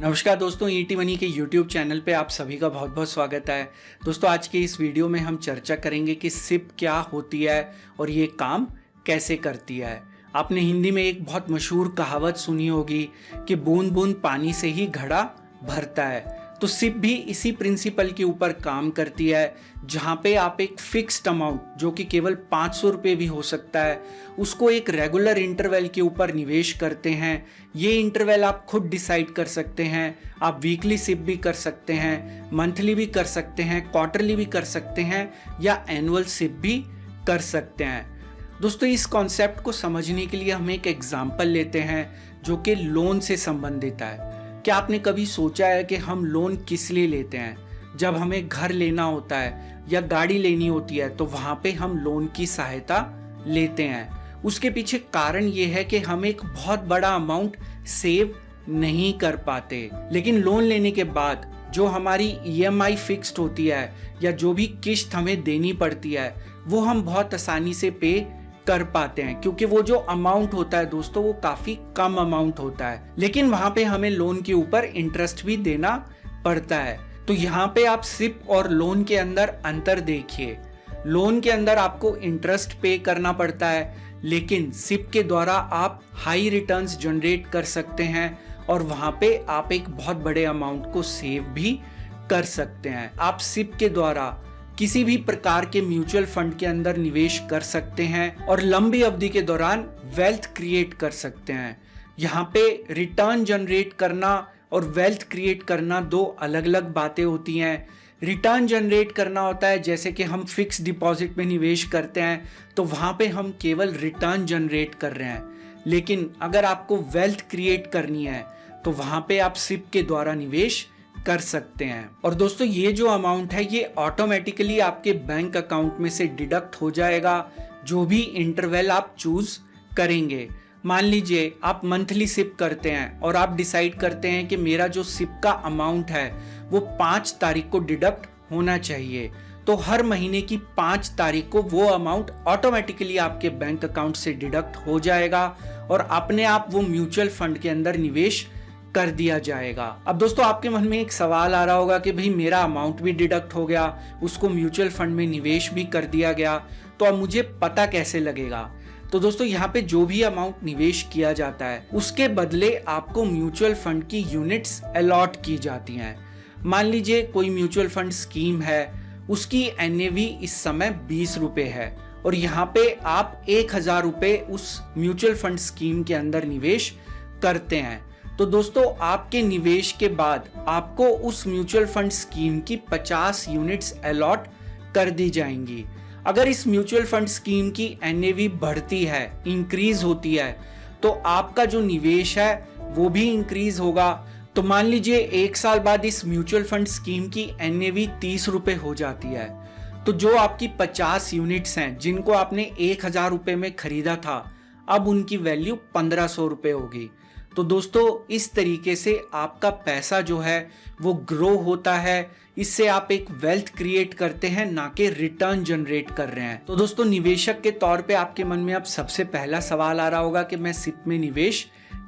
नमस्कार दोस्तों, ET money के यूट्यूब चैनल पे आप सभी का बहुत बहुत स्वागत है। दोस्तों, आज के इस वीडियो में हम चर्चा करेंगे कि सिप क्या होती है और ये काम कैसे करती है। आपने हिंदी में एक बहुत मशहूर कहावत सुनी होगी कि बूंद बूंद पानी से ही घड़ा भरता है। तो सिप भी इसी प्रिंसिपल के ऊपर काम करती है, जहाँ पे आप एक फिक्स्ड अमाउंट जो कि केवल 500 रुपये भी हो सकता है, उसको एक रेगुलर इंटरवल के ऊपर निवेश करते हैं। ये इंटरवल आप खुद डिसाइड कर सकते हैं। आप वीकली सिप भी कर सकते हैं, मंथली भी कर सकते हैं, क्वार्टरली भी कर सकते हैं या एनुअल सिप भी कर सकते हैं। दोस्तों, इस कॉन्सेप्ट को समझने के लिए हम एक एग्जाम्पल लेते हैं जो कि लोन से संबंधित है। क्या आपने कभी सोचा है कि हम लोन किस लिए लेते हैं? जब हमें घर लेना होता है या गाड़ी लेनी होती है तो वहाँ पे हम लोन की सहायता लेते हैं। उसके पीछे कारण ये है कि हम एक बहुत बड़ा अमाउंट सेव नहीं कर पाते, लेकिन लोन लेने के बाद जो हमारी ईएमआई फिक्स्ड होती है या जो भी किस्त हमें देनी पड़ती है वो हम बहुत आसानी से पे कर पाते हैं, क्योंकि वो जो अमाउंट होता है दोस्तों वो काफी कम अमाउंट होता है, लेकिन वहां पे हमें लोन के ऊपर इंटरेस्ट भी देना पड़ता है। तो यहाँ पे आप सिप और लोन के अंदर अंतर देखिए। लोन के अंदर आपको इंटरेस्ट पे करना पड़ता है, लेकिन सिप के द्वारा आप हाई रिटर्न्स जनरेट कर सकते हैं और वहां पे आप एक बहुत बड़े अमाउंट को सेव भी कर सकते हैं। आप सिप के द्वारा किसी भी प्रकार के म्यूचुअल फंड के अंदर निवेश कर सकते हैं और लंबी अवधि के दौरान वेल्थ क्रिएट कर सकते हैं। यहाँ पे रिटर्न जनरेट करना और वेल्थ क्रिएट करना दो अलग अलग बातें होती हैं। रिटर्न जनरेट करना होता है जैसे कि हम फिक्स डिपॉजिट में निवेश करते हैं तो वहाँ पे हम केवल रिटर्न जनरेट कर रहे हैं, लेकिन अगर आपको वेल्थ क्रिएट करनी है तो वहाँ पे आप सिप के द्वारा निवेश कर सकते हैं। और दोस्तों, ये जो अमाउंट है ये ऑटोमेटिकली आपके बैंक अकाउंट में से डिडक्ट हो जाएगा जो भी इंटरवल आप चूज करेंगे। मान लीजिए आप मंथली सिप करते हैं और आप डिसाइड करते हैं कि मेरा जो सिप का अमाउंट है वो 5 तारीख को डिडक्ट होना चाहिए, तो हर महीने की 5 तारीख को वो अमाउंट ऑटोमेटिकली आपके बैंक अकाउंट से डिडक्ट हो जाएगा और अपने आप वो म्यूचुअल फंड के अंदर निवेश कर दिया जाएगा। अब दोस्तों, आपके मन में एक सवाल आ रहा होगा कि भाई मेरा अमाउंट भी डिडक्ट हो गया, उसको म्यूचुअल फंड में निवेश भी कर दिया गया, तो अब मुझे पता कैसे लगेगा? तो दोस्तों, यहाँ पे जो भी अमाउंट निवेश किया जाता है उसके बदले आपको म्यूचुअल फंड की यूनिट्स अलॉट की जाती हैं। मान लीजिए कोई म्यूचुअल फंड स्कीम है, उसकी एनएवी इस समय 20 रुपए है और यहाँ पे आप 1000 रुपए उस म्यूचुअल फंड स्कीम के अंदर निवेश करते हैं। तो दोस्तों, आपके निवेश के बाद आपको उस म्यूचुअल फंड स्कीम की 50 यूनिट्स अलॉट कर दी जाएंगी। अगर इस म्यूचुअल फंड स्कीम की एनएवी बढ़ती है, इंक्रीज होती है, तो आपका जो निवेश है वो भी इंक्रीज होगा। तो मान लीजिए 1 साल बाद इस म्यूचुअल फंड स्कीम की एनएवी 30 रुपए हो जाती है, तो जो आपकी 50 यूनिट्स हैं जिनको आपने 1000 रुपए में खरीदा था, अब उनकी वैल्यू 1500 रुपए होगी। तो दोस्तों, इस तरीके से आपका पैसा जो है वो ग्रो होता है। इससे आप एक वेल्थ क्रिएट करते हैं, ना कि रिटर्न जनरेट कर रहे हैं। तो दोस्तों, निवेशक के तौर पे आपके मन में अब सबसे पहला सवाल आ रहा होगा कि मैं सिप में निवेश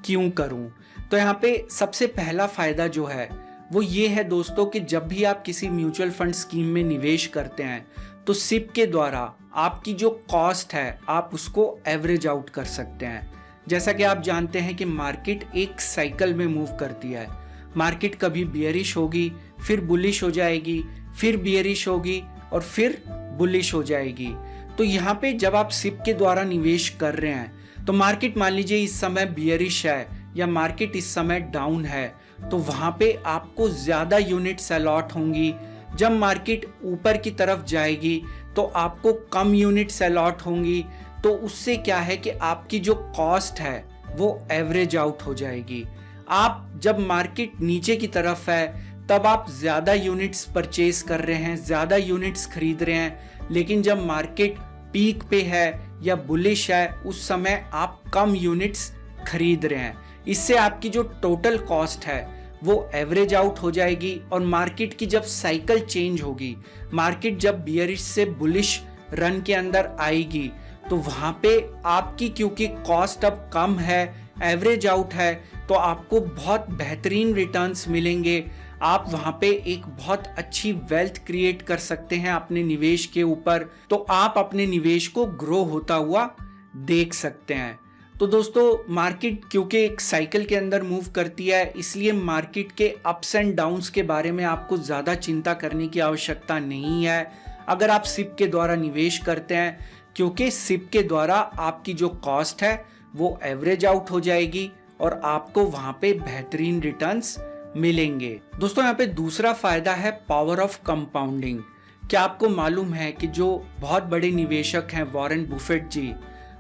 क्यों करूं? तो यहाँ पे सबसे पहला फायदा जो है वो ये है दोस्तों कि जब भी आप किसी म्यूचुअल फंड स्कीम में निवेश करते हैं तो सिप के द्वारा आपकी जो कॉस्ट है आप उसको एवरेज आउट कर सकते हैं। जैसा कि आप जानते हैं कि मार्केट एक साइकिल में मूव करती है। मार्केट कभी बियरिश होगी, फिर बुलिश हो जाएगी, फिर बियरिश होगी और फिर बुलिश हो जाएगी। तो यहाँ पे जब आप सिप के द्वारा निवेश कर रहे हैं तो मार्केट मान लीजिए इस समय बियरिश है या मार्केट इस समय डाउन है, तो वहाँ पे आपको ज़्यादा यूनिट्स अलॉट होंगी। जब मार्केट ऊपर की तरफ जाएगी तो आपको कम यूनिट्स अलॉट होंगी। तो उससे क्या है कि आपकी जो कॉस्ट है वो एवरेज आउट हो जाएगी। आप जब मार्केट नीचे की तरफ है तब आप ज़्यादा यूनिट्स परचेज कर रहे हैं, ज़्यादा यूनिट्स खरीद रहे हैं, लेकिन जब मार्केट पीक पे है या बुलिश है उस समय आप कम यूनिट्स खरीद रहे हैं। इससे आपकी जो टोटल कॉस्ट है वो एवरेज आउट हो जाएगी और मार्केट की जब साइकिल चेंज होगी, मार्केट जब बियरिश से बुलिश रन के अंदर आएगी, तो वहां पे आपकी क्योंकि कॉस्ट अब कम है, एवरेज आउट है तो आपको बहुत बेहतरीन रिटर्न्स मिलेंगे। आप वहां पे एक बहुत अच्छी वेल्थ क्रिएट कर सकते हैं अपने निवेश के ऊपर। तो आप अपने निवेश को ग्रो होता हुआ देख सकते हैं। तो दोस्तों मार्केट क्योंकि एक साइकिल के अंदर मूव करती है, इसलिए मार्केट के अप्स एंड डाउन्स के बारे में आपको ज़्यादा चिंता करने की आवश्यकता नहीं है अगर आप सिप के द्वारा निवेश करते हैं, क्योंकि सिप के द्वारा आपकी जो कॉस्ट है वो एवरेज आउट हो जाएगी और आपको वहां पे बेहतरीन रिटर्न्स मिलेंगे। दोस्तों यहाँ पे दूसरा फायदा है पावर ऑफ कंपाउंडिंग। क्या आपको मालूम है कि जो बहुत बड़े निवेशक हैं वॉरेन बुफेट जी,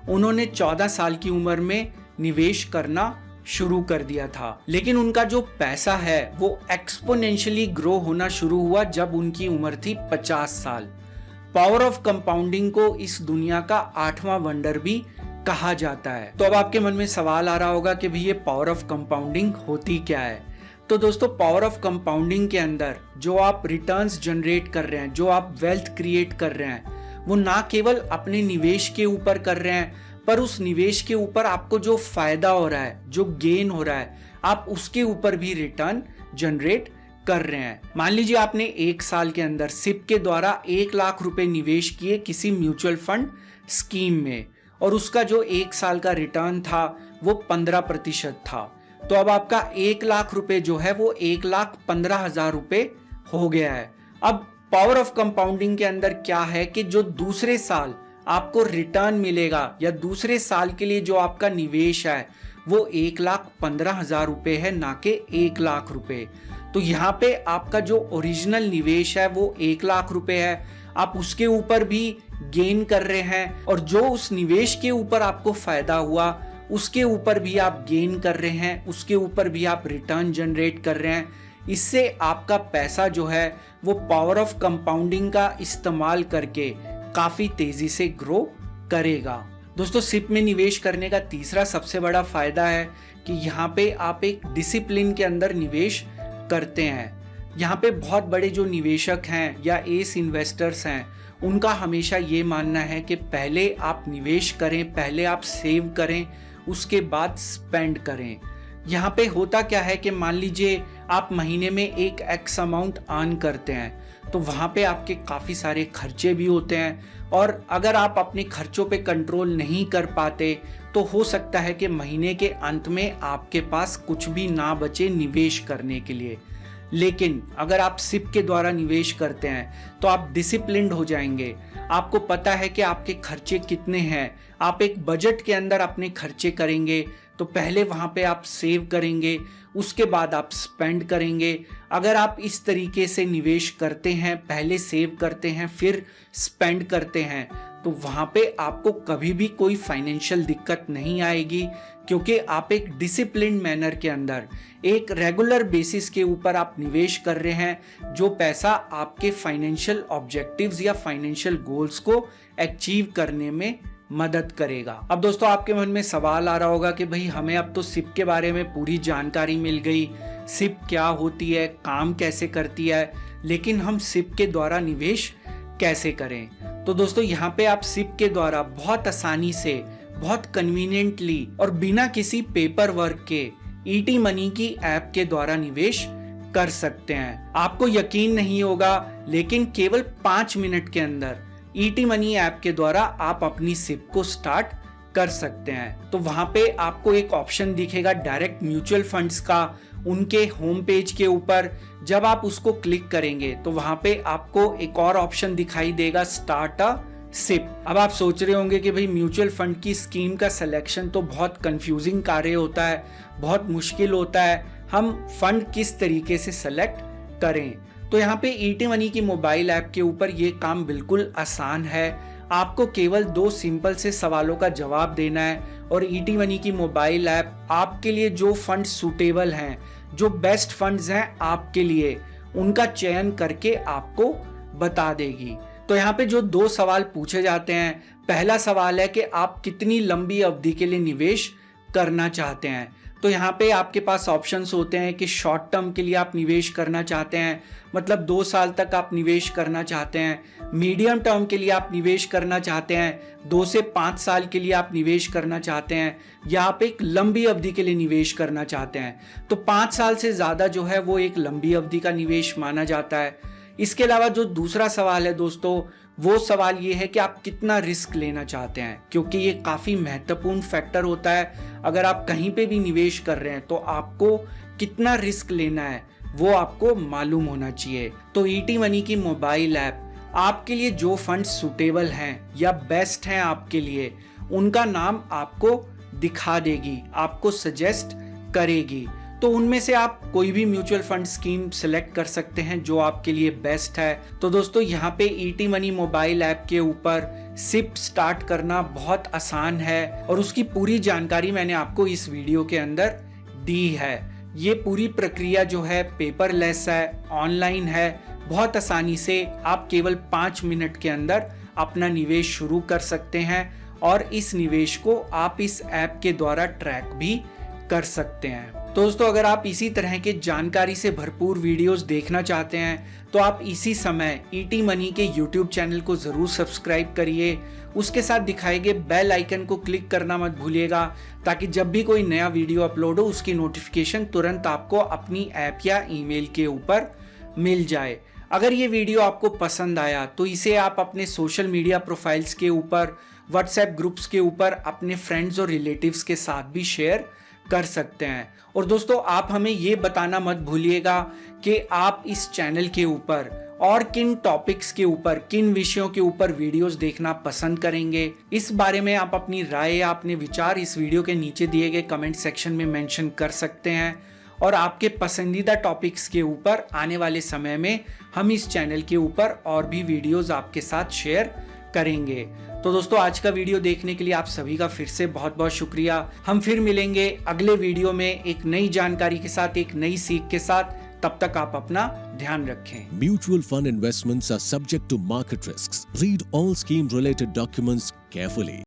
उन्होंने 14 साल की उम्र में निवेश करना शुरू कर दिया था, लेकिन उनका जो पैसा है वो एक्सपोनेंशियली ग्रो होना शुरू हुआ जब उनकी उम्र थी 50 साल। पावर ऑफ कंपाउंडिंग को इस दुनिया का 8वां वंडर भी कहा जाता है। तो अब आपके मन में सवाल आ रहा होगा कि भाई ये पावर ऑफ कंपाउंडिंग होती क्या है। तो दोस्तों पावर ऑफ कंपाउंडिंग के अंदर जो आप रिटर्न्स जनरेट कर रहे हैं, जो आप वेल्थ क्रिएट कर रहे हैं, वो ना केवल अपने निवेश के ऊपर कर रहे हैं, पर उस निवेश के ऊपर आपको जो फायदा हो रहा है, जो गेन हो रहा है, आप उसके ऊपर भी रिटर्न जनरेट कर रहे हैं। मान लीजिए आपने 1 साल के अंदर सिप के द्वारा 1 लाख रुपए निवेश किए किसी म्यूचुअल फंड स्कीम में, और उसका जो 1 साल का रिटर्न था वो 15% था। तो अब आपका 1 लाख रुपए जो है वो 1,15,000 रुपए हो गया है। अब पावर ऑफ कंपाउंडिंग के अंदर क्या है कि जो दूसरे साल आपको रिटर्न मिलेगा या दूसरे साल के लिए जो आपका निवेश है वो 1,15,000 रुपए है, ना कि 1 लाख रुपए। तो यहाँ पे आपका जो ओरिजिनल निवेश है वो 1 लाख रुपए है, आप उसके ऊपर भी गेन कर रहे हैं, और जो उस निवेश के ऊपर आपको फायदा हुआ उसके ऊपर भी आप गेन कर रहे हैं, उसके ऊपर भी आप रिटर्न जनरेट कर रहे हैं। इससे आपका पैसा जो है वो पावर ऑफ कंपाउंडिंग का इस्तेमाल करके काफी तेजी से ग्रो करेगा। दोस्तों सिप में निवेश करने का तीसरा सबसे बड़ा फायदा है कि यहाँ पे आप एक डिसिप्लिन के अंदर निवेश करते हैं। यहाँ पे बहुत बड़े जो निवेशक हैं या एस इन्वेस्टर्स हैं, उनका हमेशा ये मानना है कि पहले आप निवेश करें, पहले आप सेव करें, उसके बाद स्पेंड करें। यहाँ पे होता क्या है कि मान लीजिए आप महीने में एक एक्स अमाउंट अर्न करते हैं, तो वहाँ पे आपके काफ़ी सारे खर्चे भी होते हैं, और अगर आप अपने खर्चों पे कंट्रोल नहीं कर पाते तो हो सकता है कि महीने के अंत में आपके पास कुछ भी ना बचे निवेश करने के लिए। लेकिन अगर आप सिप के द्वारा निवेश करते हैं तो आप डिसिप्लिन्ड हो जाएंगे, आपको पता है कि आपके खर्चे कितने हैं, आप एक बजट के अंदर अपने खर्चे करेंगे। तो पहले वहाँ पे आप सेव करेंगे, उसके बाद आप स्पेंड करेंगे। अगर आप इस तरीके से निवेश करते हैं, पहले सेव करते हैं फिर स्पेंड करते हैं, तो वहाँ पे आपको कभी भी कोई फाइनेंशियल दिक्कत नहीं आएगी, क्योंकि आप एक डिसिप्लिन्ड मैनर के अंदर एक रेगुलर बेसिस के ऊपर आप निवेश कर रहे हैं, जो पैसा आपके फाइनेंशियल ऑब्जेक्टिव्स या फाइनेंशियल गोल्स को अचीव करने में मदद करेगा। अब दोस्तों आपके मन में सवाल आ रहा होगा कि भाई हमें अब तो सिप के बारे में पूरी जानकारी मिल गई, सिप क्या होती है, काम कैसे करती है, लेकिन हम सिप के द्वारा निवेश कैसे करें। तो दोस्तों यहाँ पे आप सिप के द्वारा बहुत आसानी से, बहुत कन्वीनियंटली और बिना किसी पेपर वर्क के ईटी मनी की ऐप के द्वारा निवेश कर सकते हैं। आपको यकीन नहीं होगा, लेकिन केवल 5 मिनट के अंदर ईटी मनी ऐप के द्वारा आप अपनी सिप को स्टार्ट कर सकते हैं। तो वहां पे आपको एक ऑप्शन दिखेगा डायरेक्ट म्यूचुअल फंड्स का, उनके होम पेज के ऊपर। जब आप उसको क्लिक करेंगे तो वहां पे आपको एक और ऑप्शन दिखाई देगा, स्टार्ट अ सिप। अब आप सोच रहे होंगे कि भाई म्यूचुअल फंड की स्कीम का सिलेक्शन तो बहुत कंफ्यूजिंग कार्य होता है, बहुत मुश्किल होता है, हम फंड किस तरीके से सेलेक्ट करें। तो यहाँ पे ईटी मनी की मोबाइल ऐप के ऊपर ये काम बिल्कुल आसान है। आपको केवल 2 सिंपल से सवालों का जवाब देना है, और ईटी मनी की मोबाइल ऐप आपके लिए जो फंड सूटेबल हैं, जो बेस्ट फंड्स हैं आपके लिए, उनका चयन करके आपको बता देगी। तो यहाँ पे जो 2 सवाल पूछे जाते हैं, पहला सवाल है कि आप कितनी लंबी अवधि के लिए निवेश करना चाहते हैं। तो यहाँ पे आपके पास ऑप्शंस होते हैं कि शॉर्ट टर्म के लिए आप निवेश करना चाहते हैं, मतलब 2 साल तक आप निवेश करना चाहते हैं। मीडियम टर्म के लिए आप निवेश करना चाहते हैं, 2 से 5 साल के लिए आप निवेश करना चाहते हैं, या आप एक लंबी अवधि के लिए निवेश करना चाहते हैं। तो 5 साल से ज़्यादा जो है वो एक लंबी अवधि का निवेश माना जाता है। इसके अलावा जो दूसरा सवाल है दोस्तों, वो सवाल ये है कि आप कितना रिस्क लेना चाहते हैं, क्योंकि ये काफ़ी महत्वपूर्ण फैक्टर होता है। अगर आप कहीं पे भी निवेश कर रहे हैं तो आपको कितना रिस्क लेना है वो आपको मालूम होना चाहिए। तो ईटी मनी की मोबाइल ऐप आपके लिए जो फंड सूटेबल हैं या बेस्ट हैं आपके लिए, उनका नाम आपको दिखा देगी, आपको सजेस्ट करेगी। तो उनमें से आप कोई भी म्यूचुअल फंड स्कीम सिलेक्ट कर सकते हैं जो आपके लिए बेस्ट है। तो दोस्तों यहाँ पे ईटी मनी मोबाइल ऐप के ऊपर सिप स्टार्ट करना बहुत आसान है और उसकी पूरी जानकारी मैंने आपको इस वीडियो के अंदर दी है। ये पूरी प्रक्रिया जो है पेपरलेस है, ऑनलाइन है, बहुत आसानी से आप केवल 5 मिनट के अंदर अपना निवेश शुरू कर सकते हैं और इस निवेश को आप इस ऐप के द्वारा ट्रैक भी कर सकते हैं। तो दोस्तों अगर आप इसी तरह के जानकारी से भरपूर वीडियोस देखना चाहते हैं तो आप इसी समय ईटी मनी के यूट्यूब चैनल को जरूर सब्सक्राइब करिए। उसके साथ दिखाए गए बेल आइकन को क्लिक करना मत भूलिएगा, ताकि जब भी कोई नया वीडियो अपलोड हो उसकी नोटिफिकेशन तुरंत आपको अपनी ऐप या ईमेल के ऊपर मिल जाए। अगर ये वीडियो आपको पसंद आया तो इसे आप अपने सोशल मीडिया प्रोफाइल्स के ऊपर, व्हाट्सएप ग्रुप्स के ऊपर अपने फ्रेंड्स और रिलेटिव्स के साथ भी शेयर कर सकते हैं। और दोस्तों आप हमें ये बताना मत भूलिएगा कि आप इस चैनल के ऊपर और किन टॉपिक्स के ऊपर, किन विषयों के ऊपर वीडियोस देखना पसंद करेंगे। इस बारे में आप अपनी राय या अपने विचार इस वीडियो के नीचे दिए गए कमेंट सेक्शन में मेंशन कर सकते हैं और आपके पसंदीदा टॉपिक्स के ऊपर आने वाले समय में हम इस चैनल के ऊपर और भी वीडियोस आपके साथ शेयर करेंगे। तो दोस्तों आज का वीडियो देखने के लिए आप सभी का फिर से बहुत बहुत शुक्रिया। हम फिर मिलेंगे अगले वीडियो में एक नई जानकारी के साथ, एक नई सीख के साथ। तब तक आप अपना ध्यान रखें। Mutual fund investments are subject to market risks. Read all scheme related documents carefully.